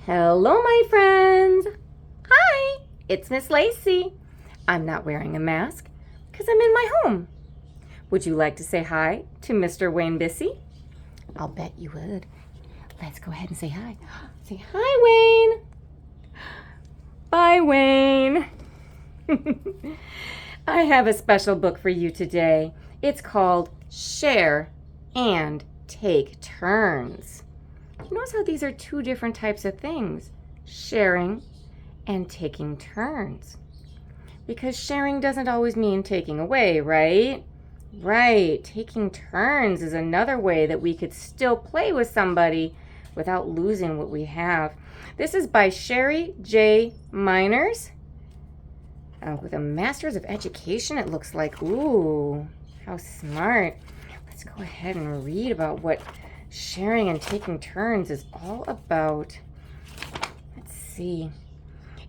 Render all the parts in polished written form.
Hello, my friends. Hi, it's Miss Lacey. I'm not wearing a mask because I'm in my home. Would you like to say hi to Mr. Wayne Bissey? I'll bet you would. Let's go ahead and say hi. Say hi, Wayne. Bye, Wayne. I have a special book for you today. It's called Share and Take Turns. You notice how these are two different types of things, sharing and taking turns. Because sharing doesn't always mean taking away, right? Right, taking turns is another way that we could still play with somebody without losing what we have. This is by Cheri J Meiners with a Master's of Education, it looks like. Ooh, how smart. Let's go ahead and read about what sharing and taking turns is all about. Let's see.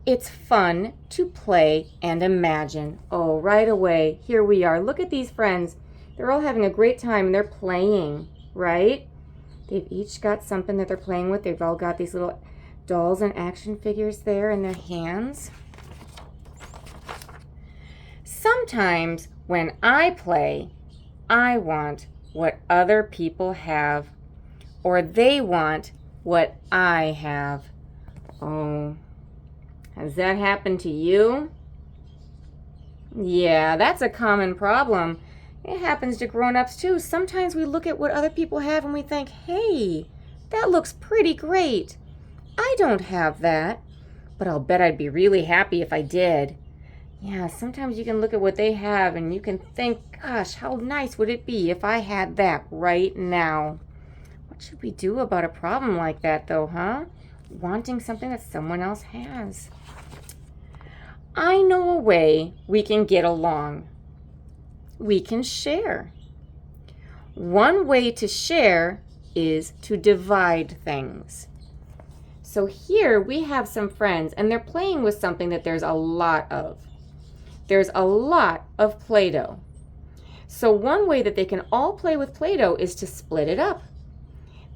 It's fun to play and imagine. Oh, right away, here we are. Look at these friends. They're all having a great time and they're playing, right? They've each got something that they're playing with. They've all got these little dolls and action figures there in their hands. Sometimes when I play, I want what other people have, or they want what I have. Oh, has that happened to you? Yeah, that's a common problem. It happens to grown-ups too. Sometimes we look at what other people have and we think, hey, that looks pretty great. I don't have that, but I'll bet I'd be really happy if I did. Yeah, sometimes you can look at what they have and you can think, gosh, how nice would it be if I had that right now? What should we do about a problem like that though, huh? Wanting something that someone else has. I know a way we can get along. We can share. One way to share is to divide things. So here we have some friends and they're playing with something that there's a lot of. There's a lot of Play-Doh. So one way that they can all play with Play-Doh is to split it up.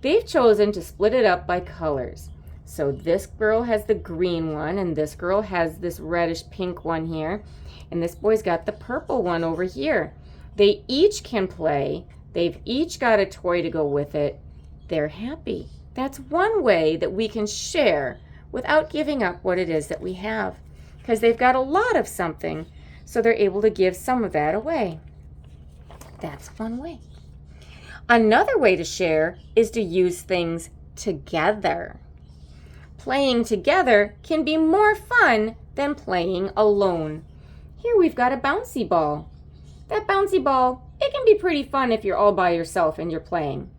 They've chosen to split it up by colors. So this girl has the green one and this girl has this reddish pink one here. And this boy's got the purple one over here. They each can play. They've each got a toy to go with it. They're happy. That's one way that we can share without giving up what it is that we have. Because they've got a lot of something, so they're able to give some of that away. That's one way. Another way to share is to use things together. Playing together can be more fun than playing alone. Here we've got a bouncy ball. That bouncy ball, it can be pretty fun if you're all by yourself and you're playing.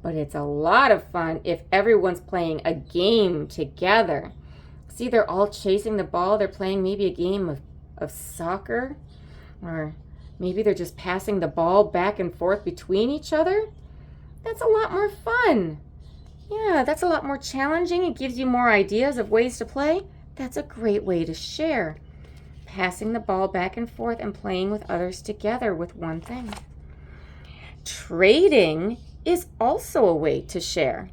But it's a lot of fun if everyone's playing a game together. See, they're all chasing the ball. They're playing maybe a game of soccer, or maybe they're just passing the ball back and forth between each other. That's a lot more fun. Yeah, that's a lot more challenging. It gives you more ideas of ways to play. That's a great way to share. Passing the ball back and forth and playing with others together with one thing. Trading is also a way to share.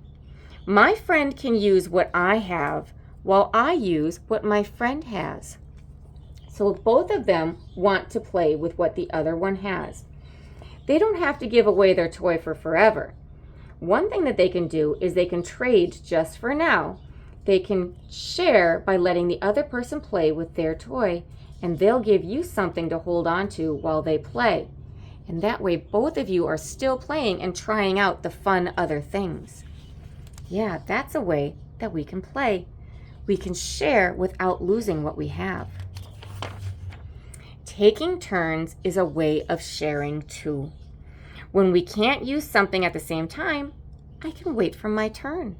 My friend can use what I have while I use what my friend has. So both of them want to play with what the other one has. They don't have to give away their toy for forever. One thing that they can do is they can trade just for now. They can share by letting the other person play with their toy, and they'll give you something to hold on to while they play. And that way both of you are still playing and trying out the fun other things. Yeah, that's a way that we can play. We can share without losing what we have. Taking turns is a way of sharing too. When we can't use something at the same time, I can wait for my turn.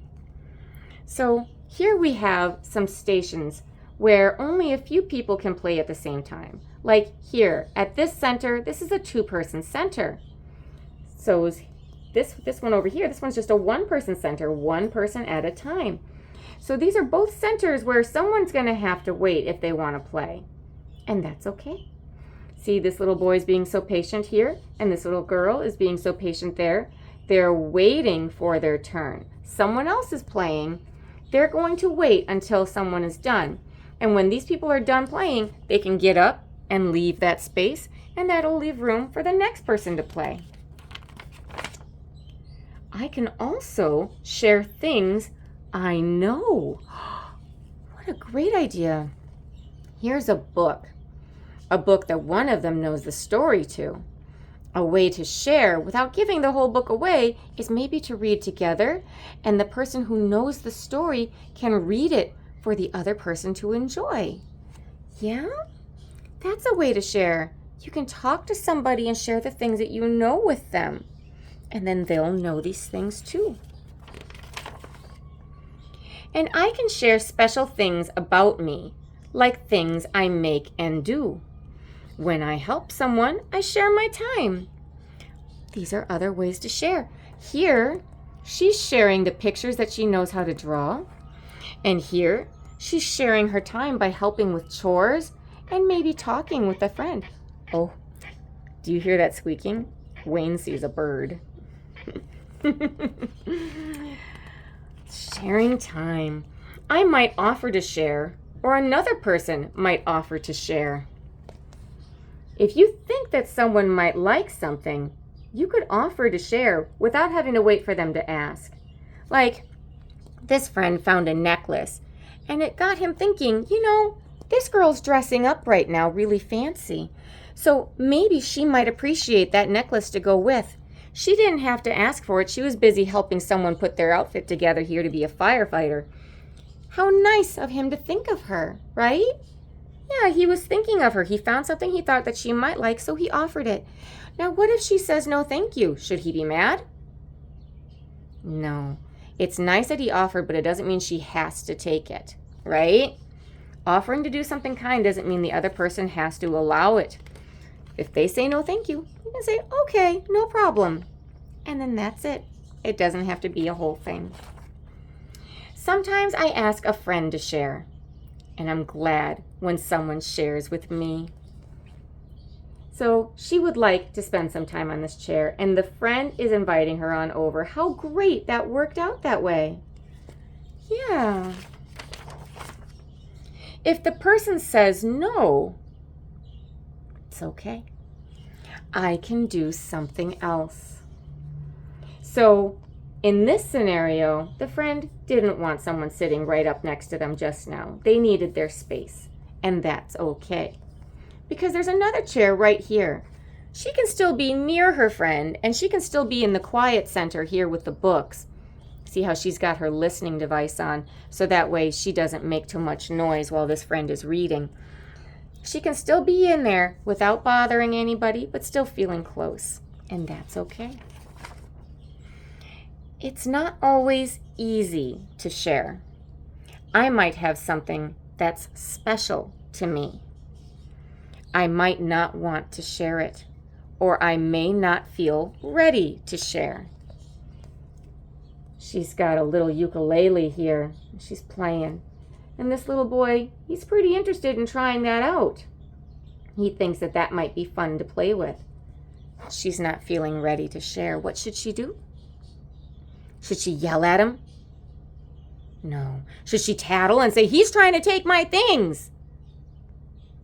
So here we have some stations where only a few people can play at the same time. Like here at this center, this is a two-person center. So this one over here, this one's just a one-person center, one person at a time. So these are both centers where someone's going to have to wait if they want to play. And that's okay. See, this little boy is being so patient here, and this little girl is being so patient there. They're waiting for their turn. Someone else is playing. they're going to wait until someone is done. And when these people are done playing, they can get up and leave that space, and that'll leave room for the next person to play. I can also share things I know. What a great idea. Here's a book that one of them knows the story to. A way to share without giving the whole book away is maybe to read together, and the person who knows the story can read it for the other person to enjoy. Yeah, that's a way to share. You can talk to somebody and share the things that you know with them, and then they'll know these things too. And I can share special things about me, like things I make and do. When I help someone, I share my time. These are other ways to share. Here, she's sharing the pictures that she knows how to draw. And here, she's sharing her time by helping with chores and maybe talking with a friend. Oh, do you hear that squeaking? Wayne sees a bird. Sharing time. I might offer to share, or another person might offer to share. If you think that someone might like something, you could offer to share without having to wait for them to ask. Like, this friend found a necklace, and it got him thinking, this girl's dressing up right now really fancy. So maybe she might appreciate that necklace to go with. She didn't have to ask for it. She was busy helping someone put their outfit together here to be a firefighter. How nice of him to think of her, right? Yeah, he was thinking of her. He found something he thought that she might like, so he offered it. Now, what if she says no thank you? Should he be mad? No. It's nice that he offered, but it doesn't mean she has to take it, right? Offering to do something kind doesn't mean the other person has to allow it. If they say no thank you, you can say, okay, no problem. And then that's it. It doesn't have to be a whole thing. Sometimes I ask a friend to share, and I'm glad when someone shares with me. So she would like to spend some time on this chair, and the friend is inviting her on over. How great that worked out that way. Yeah. If the person says no, it's okay. I can do something else. So in this scenario, the friend didn't want someone sitting right up next to them just now. They needed their space, and that's okay. Because there's another chair right here. She can still be near her friend, and she can still be in the quiet center here with the books. See how she's got her listening device on, so that way she doesn't make too much noise while this friend is reading. She can still be in there without bothering anybody, but still feeling close, and that's okay. It's not always easy to share. I might have something that's special to me. I might not want to share it, or I may not feel ready to share. She's got a little ukulele here. She's playing. And this little boy, he's pretty interested in trying that out. He thinks that that might be fun to play with. She's not feeling ready to share. What should she do? Should she yell at him? No. Should she tattle and say, he's trying to take my things?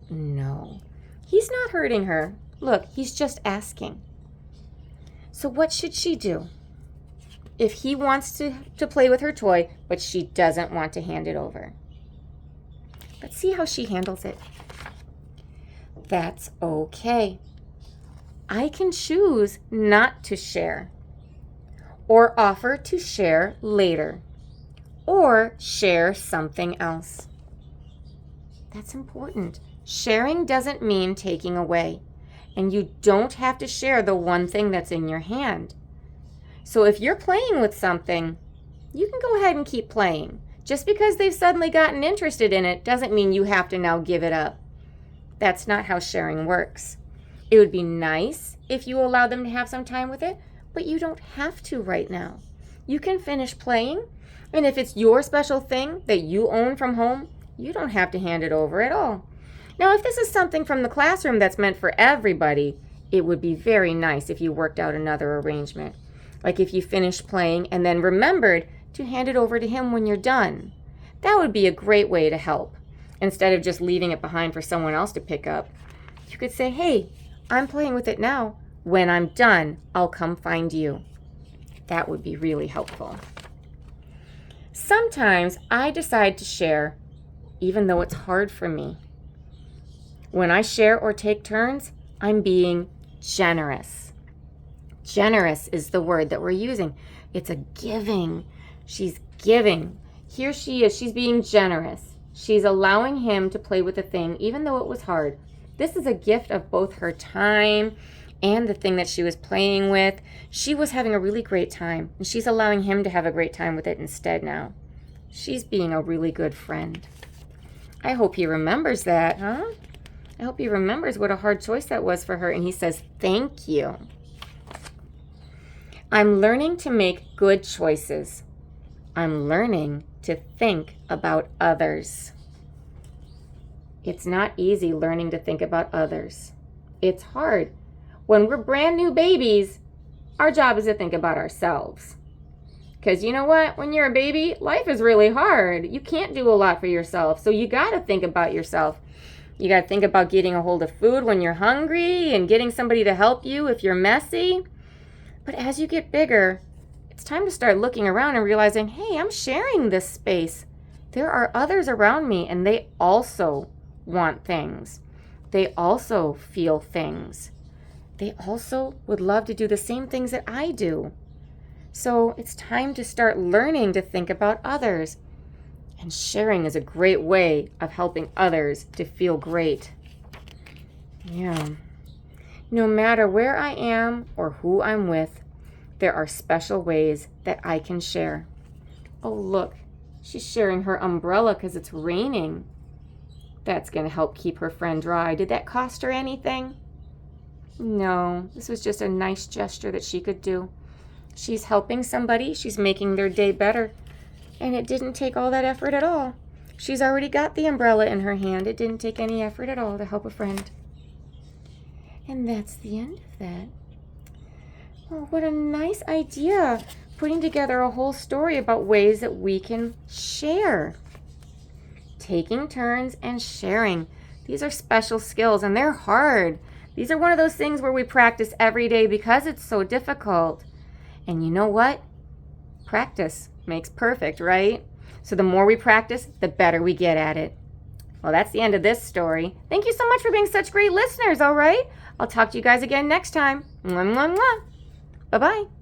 No. He's not hurting her. Look, he's just asking. So what should she do? If he wants to play with her toy, but she doesn't want to hand it over. Let's see how she handles it. That's okay. I can choose not to share, or offer to share later, or share something else. That's important. Sharing doesn't mean taking away, and you don't have to share the one thing that's in your hand. So if you're playing with something, you can go ahead and keep playing. Just because they've suddenly gotten interested in it doesn't mean you have to now give it up. That's not how sharing works. It would be nice if you allowed them to have some time with it, but you don't have to right now. You can finish playing, and if it's your special thing that you own from home, you don't have to hand it over at all. Now, if this is something from the classroom that's meant for everybody, it would be very nice if you worked out another arrangement. Like if you finished playing and then remembered to hand it over to him when you're done. That would be a great way to help. Instead of just leaving it behind for someone else to pick up, you could say, hey, I'm playing with it now. When I'm done, I'll come find you. That would be really helpful. Sometimes I decide to share, even though it's hard for me. When I share or take turns, I'm being generous. Generous is the word that we're using. It's a giving. She's giving. Here she is. She's being generous. She's allowing him to play with the thing, even though it was hard. This is a gift of both her time and the thing that she was playing with. She was having a really great time, and she's allowing him to have a great time with it instead now. She's being a really good friend. I hope he remembers that, huh? I hope he remembers what a hard choice that was for her, and he says, thank you. I'm learning to make good choices. I'm learning to think about others. It's not easy learning to think about others. It's hard. When we're brand new babies, our job is to think about ourselves. Because you know what? When you're a baby, life is really hard. You can't do a lot for yourself, so you got to think about yourself. You got to think about getting a hold of food when you're hungry and getting somebody to help you if you're messy. But as you get bigger, it's time to start looking around and realizing, hey, I'm sharing this space. There are others around me, and they also want things. They also feel things. They also would love to do the same things that I do. So it's time to start learning to think about others. And sharing is a great way of helping others to feel great. Yeah. No matter where I am or who I'm with, there are special ways that I can share. Oh, look, she's sharing her umbrella because it's raining. That's going to help keep her friend dry. Did that cost her anything? No, this was just a nice gesture that she could do. She's helping somebody. She's making their day better. And it didn't take all that effort at all. She's already got the umbrella in her hand. It didn't take any effort at all to help a friend. And that's the end of that. Oh, what a nice idea. Putting together a whole story about ways that we can share. Taking turns and sharing. These are special skills, and they're hard. These are one of those things where we practice every day because it's so difficult. And you know what? Practice makes perfect, right? So the more we practice, the better we get at it. Well, that's the end of this story. Thank you so much for being such great listeners, all right? I'll talk to you guys again next time. Mwah, mwah, mwah. Bye-bye.